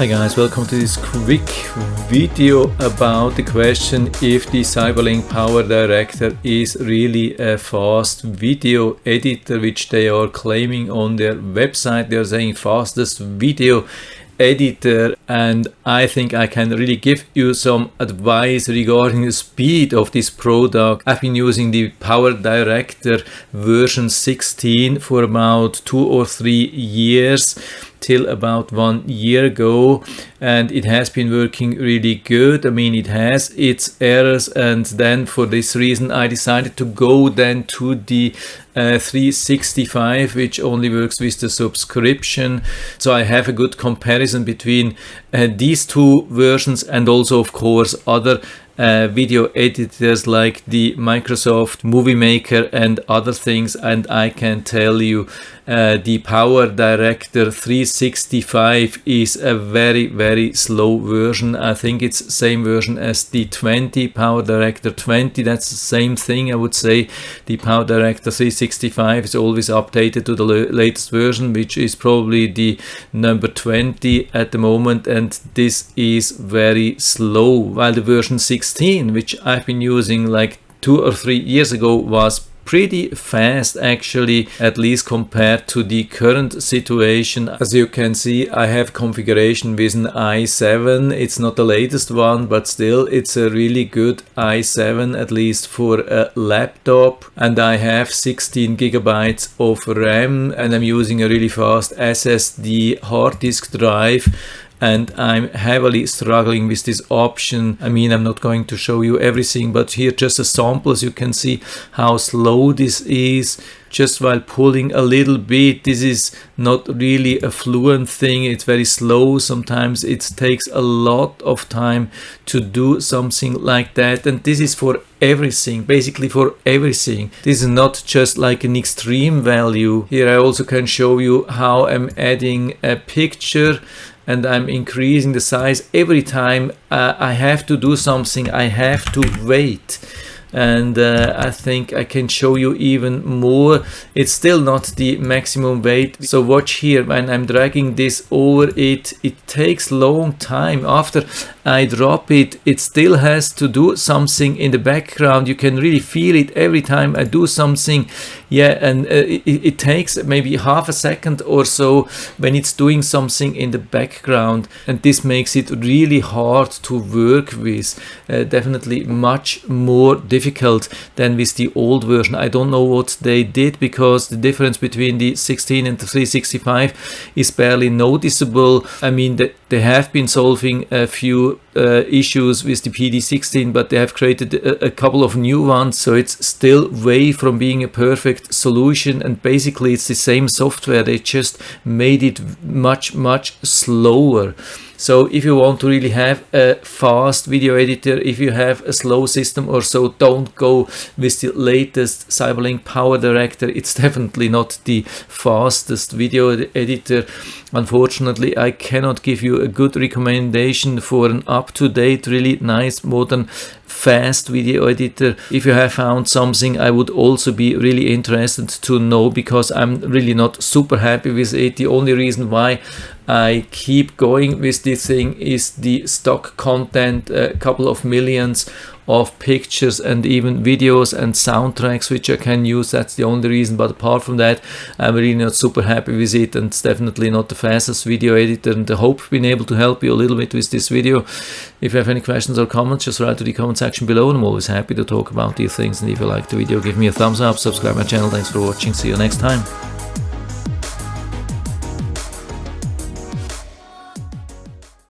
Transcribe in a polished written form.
Hi guys, welcome to this quick video about the question if the CyberLink PowerDirector is really a fast video editor, which they are claiming on their website. They are saying fastest video editor, and I think I can really give you some advice regarding the speed of this product. I've been using the PowerDirector version 16 for about 2 or 3 years till about 1 year ago, and it has been working really good. I mean, it has its errors, and then for this reason I decided to go then to the 365, which only works with the subscription. So I have a good comparison between these two versions, and also of course other video editors like the Microsoft Movie Maker and other things, and I can tell you the PowerDirector 365 is a very slow version. I think it's the same version as the PowerDirector 20. That's the same thing, I would say. The PowerDirector 365 is always updated to the latest version, which is probably the number 20 at the moment, and this is very slow, while the version 16, which I've been using like 2 or 3 years ago, was pretty fast actually, at least compared to the current situation. As you can see, I have configuration with an i7. It's not the latest one, but still it's a really good i7, at least for a laptop, and I have 16 gigabytes of RAM, and I'm using a really fast SSD hard disk drive, and I'm heavily struggling with this option. I mean, I'm not going to show you everything, but here just a sample, as you can see how slow this is. Just while pulling a little bit, this is not really a fluent thing, it's very slow. Sometimes it takes a lot of time to do something like that, and this is for everything, basically for everything. This is not just like an extreme value. Here I also can show you how I'm adding a picture, and I'm increasing the size every time I have to do something. I have to wait, and I think I can show you even more. It's still not the maximum weight. So watch here, when I'm dragging this over it takes long time. After I drop it, it still has to do something in the background. You can really feel it every time I do something. Yeah, and it takes maybe half a second or so when it's doing something in the background, and this makes it really hard to work with. Definitely much more difficult than with the old version. I don't know what they did, because the difference between the 16 and the 365 is barely noticeable. I mean, they have been solving a few issues with the PD16, but they have created a couple of new ones, so it's still way from being a perfect solution, and basically it's the same software, they just made it much slower. So if you want to really have a fast video editor, if you have a slow system or so, don't go with the latest CyberLink PowerDirector. It's definitely not the fastest video editor. Unfortunately, I cannot give you a good recommendation for an up-to-date, really nice, modern, fast video editor. If you have found something, I would also be really interested to know, because I'm really not super happy with it. The only reason why I keep going with this thing is the stock content, a couple of millions of pictures and even videos and soundtracks which I can use. That's the only reason, but apart from that, I'm really not super happy with it, and it's definitely not the fastest video editor. And I hope I've been able to help you a little bit with this video. If you have any questions or comments, just write to the comment section below, and I'm always happy to talk about these things. And if you like the video, give me a thumbs up, subscribe my channel. Thanks for watching, see you next time.